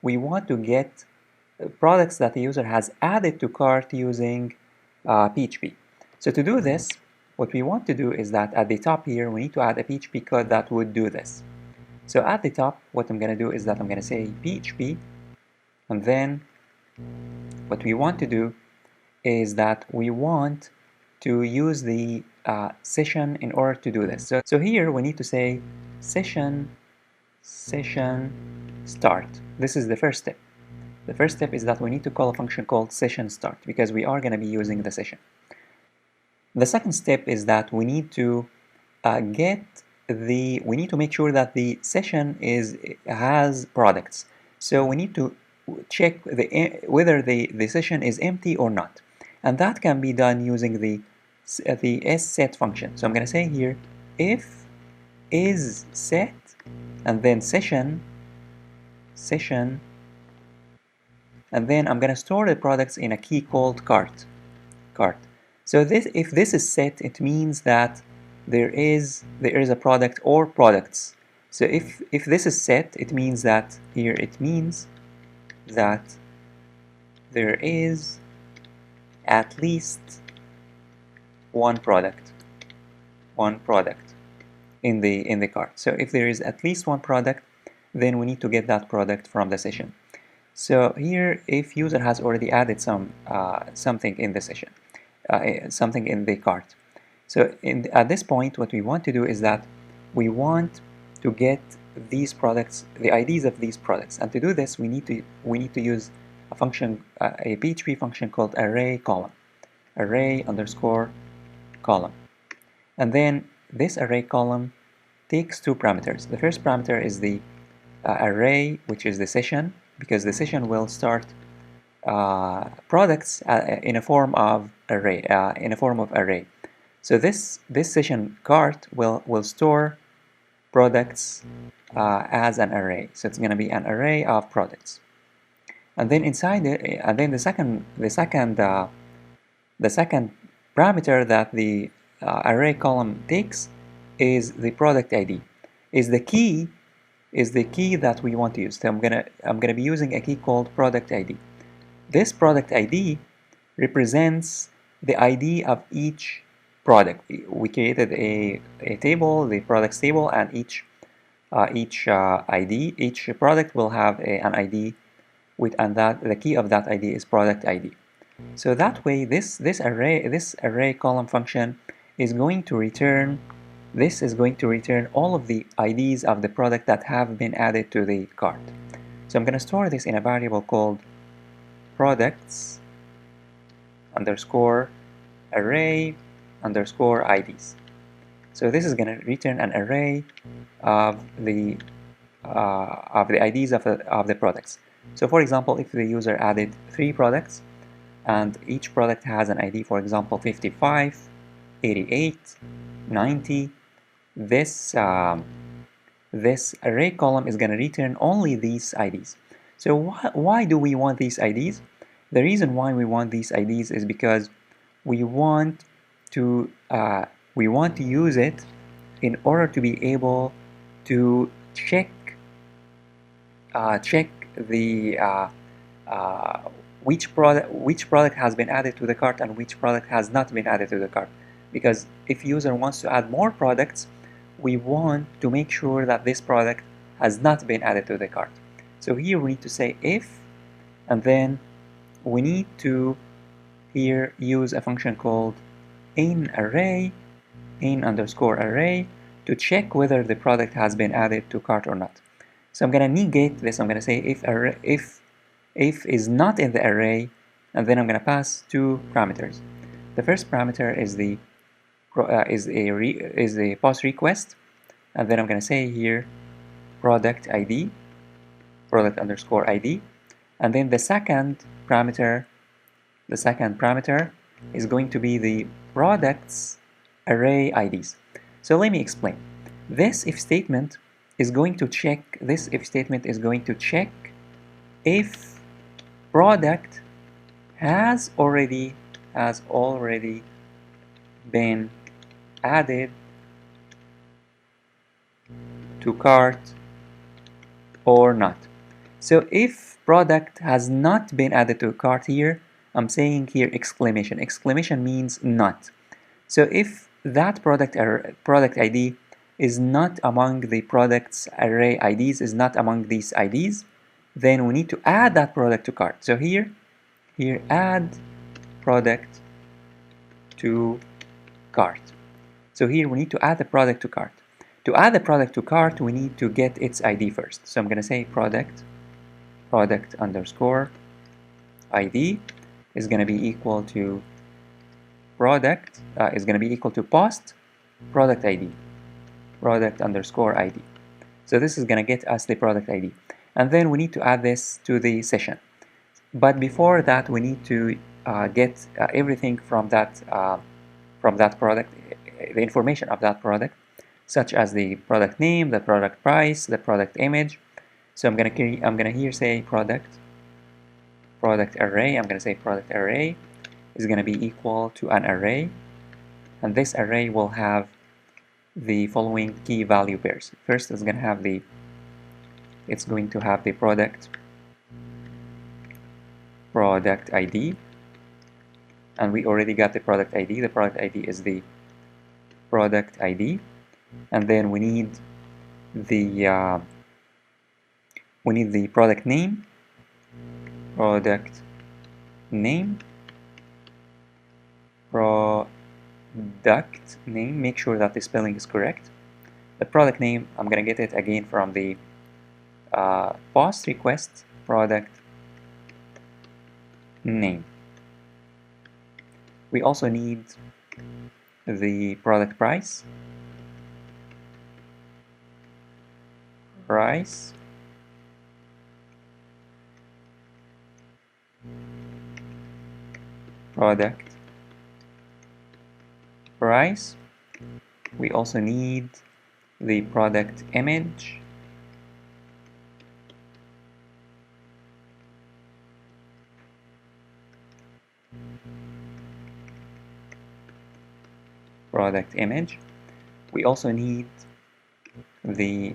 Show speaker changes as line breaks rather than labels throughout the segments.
we want to get products that the user has added to cart using PHP. So to do this, what we want to do is that at the top here, we need to add a PHP code that would do this. So at the top, what I'm going to do is that I'm going to say PHP, and then what we want to do is that we want to use the session in order to do this. So here we need to say session start. This is the first step. The first step is that we need to call a function called session start because we are going to be using the session. The second step is that we need to we need to make sure that the session has products. So we need to check whether the session is empty or not, and that can be done using the set function. So I'm going to say here if is set and then session, and then I'm going to store the products in a key called cart. So if this is set, it means that there is a product or products. So if this is set, it means that here there is at least one product in the cart. So if there is at least one product, then we need to get that product from the session. So here, if user has already added something in the session, something in the cart. So at this point, what we want to do is that we want to get these products, the IDs of these products, and to do this, we need to use a function, a PHP function called array column, array_column, and then this array column takes two parameters. The first parameter is the array, which is the session, because the session will start products in a form of array. So this session cart will store products as an array. So it's going to be an array of products, and then inside it, and then the second parameter that the array column takes is the product ID, is the key that we want to use. So I'm gonna be using a key called product ID. This product ID represents the ID of each product. We created a table, the products table, and each product will have an ID and that the key of that ID is product ID. So that way, this array column function is going to return. This is going to return all of the IDs of the product that have been added to the cart. So I'm going to store this in a variable called products underscore array underscore IDs. So this is going to return an array of the IDs of the products. So for example, if the user added 3 products and each product has an ID, for example 55, 88, 90, this array column is going to return only these IDs. So why do we want these IDs? The reason why we want these IDs is because we want to use it in order to be able to check the which product has been added to the cart and which product has not been added to the cart. Because if user wants to add more products, we want to make sure that this product has not been added to the cart. So here we need to say if, and then we need to here use a function called in underscore array to check whether the product has been added to cart or not. So I'm going to negate this. I'm going to say if is not in the array, and then I'm going to pass 2 parameters. The first parameter is the post request, and then I'm going to say here product underscore ID, and then the second parameter is going to be the products array IDs. So let me explain. This if statement is going to check if product has already been added to cart or not. So if product has not been added to a cart here, I'm saying here exclamation. Exclamation means not. So if that product ID is not among the product's array IDs, is not among these IDs, then we need to add that product to cart. So here add product to cart. So here we need to add the product to cart. To add the product to cart, we need to get its ID first. So I'm going to say product underscore ID is going to be equal to is going to be equal to post product ID, product underscore ID. So this is going to get us the product ID. And then we need to add this to the session. But before that, we need to get everything from that product, the information of that product, such as the product name, the product price, the product image. So I'm gonna here say product array. I'm gonna say product array is gonna be equal to an array, and this array will have the following key value pairs. First, it's going to have the product ID, and we already got the product ID. The product ID is the product ID, and then we need the product name, product name. Make sure that the spelling is correct. The product name, I'm gonna get it again from the post request product name. We also need the product price, product price. We also need the product image, We also need the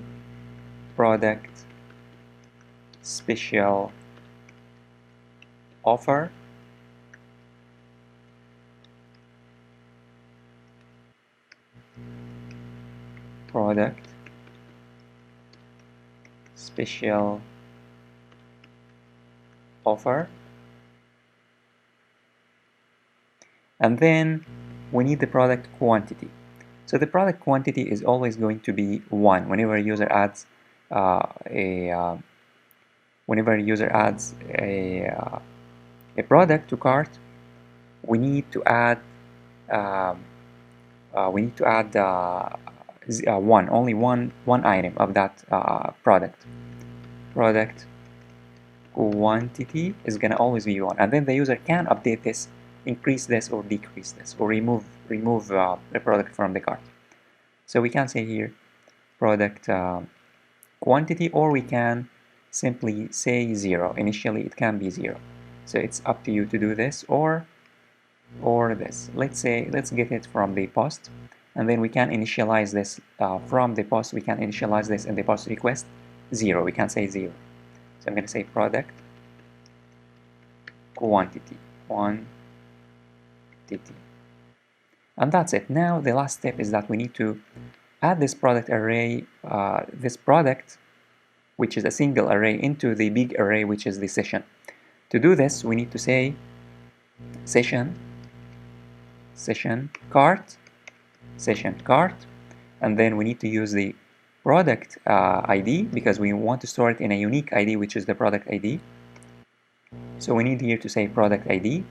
product special offer, product special offer, and then we need the product quantity. So the product quantity is always going to be 1 whenever a user adds a product to cart. We need to add only one item of that product. Product quantity is going to always be 1, and then the user can update this, increase this or decrease this, or remove the product from the cart. So we can say here product quantity, or we can simply say 0. Initially it can be 0, so it's up to you to do this or this. Let's get it from the post, and then we can initialize this from the post. We can initialize this in the post request 0. We can say 0. So I'm going to say product quantity, and that's it. Now the last step is that we need to add this product array, this product, which is a single array, into the big array, which is the session. To do this, we need to say session cart, and then we need to use the product ID, because we want to store it in a unique ID, which is the product ID. So we need here to say product ID,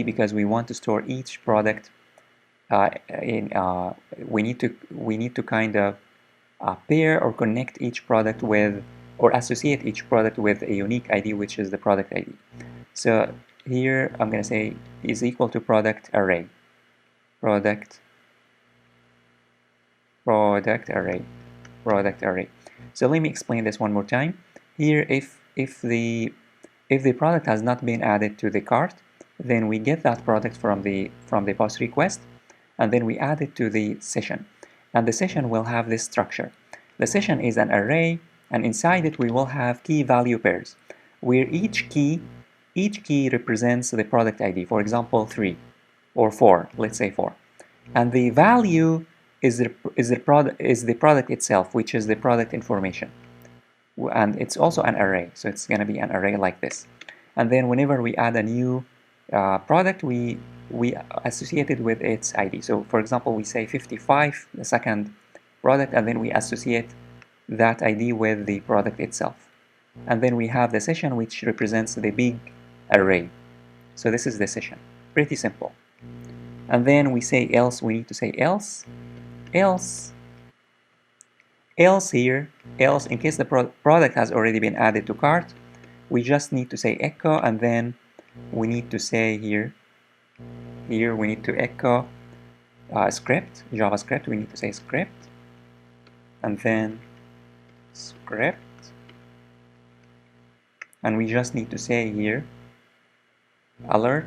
because we want to store each product we need to kind of pair or connect each product with, or associate each product with a unique ID, which is the product ID. So here I'm going to say is equal to product array, product array. So let me explain this one more time. Here, if the product has not been added to the cart, then we get that product from the post request, and then we add it to the session, and the session will have this structure. The session is an array, and inside it we will have key value pairs, where each key represents the product ID. For example, 3 or 4, let's say 4, and the value is the product itself, which is the product information, and it's also an array, so it's going to be an array like this. And then whenever we add a new product, we associate it with its ID. So for example, we say 55, the second product, and then we associate that ID with the product itself. And then we have the session, which represents the big array. So this is the session. Pretty simple. And then we say else. We need to say else here, else in case the product has already been added to cart. We just need to say echo, and then we need to say here we need to echo script, JavaScript. We need to say script, and then script, and we just need to say here alert,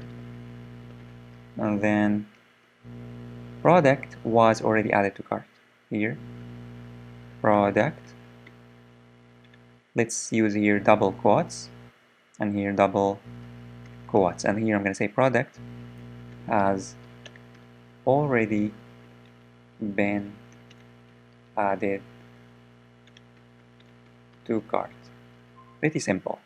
and then product was already added to cart. Here product, let's use here double quotes, and here double quotes, and here I'm going to say product has already been added to cart. Pretty simple.